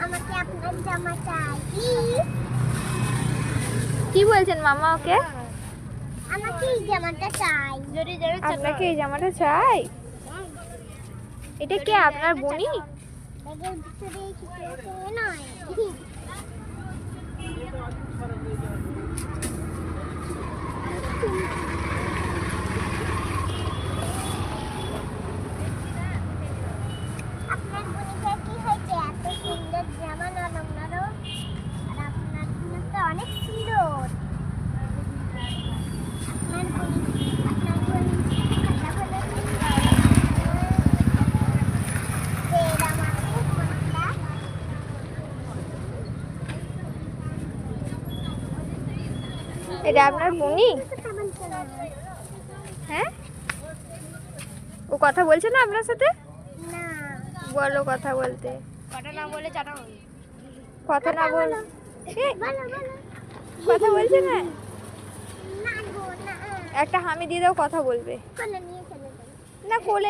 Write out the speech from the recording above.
আমাকে আপনার জামা চাই। কি বলছেন মামা ওকে? আমাকে এই জামাটা চাই। আপনাকে এই জামাটা চাই? এটা কি আপনার বোনই? ব্যাগের ভিতরে কিছু আছে নয়। আপনার বোনিটা কি হয়েছে? এত সুন্দর জামা নরম নরম, আর আপনার বোনটা অনেক সুন্দর। আপনার বোন খাতা ভালো এটা আপনার বোনই? হ্যাঁ, ও কথা বলছে না আপনার সাথে? না, বলো কথা বলতে। কথা না বলে চাটা হবে। কথা না বল, বলো বলো। কথা বলছে না? না গো না, একটা হামি দিয়ে দাও, কথা বলবে। কোলে নিয়ে চলে যাই। না, কোলে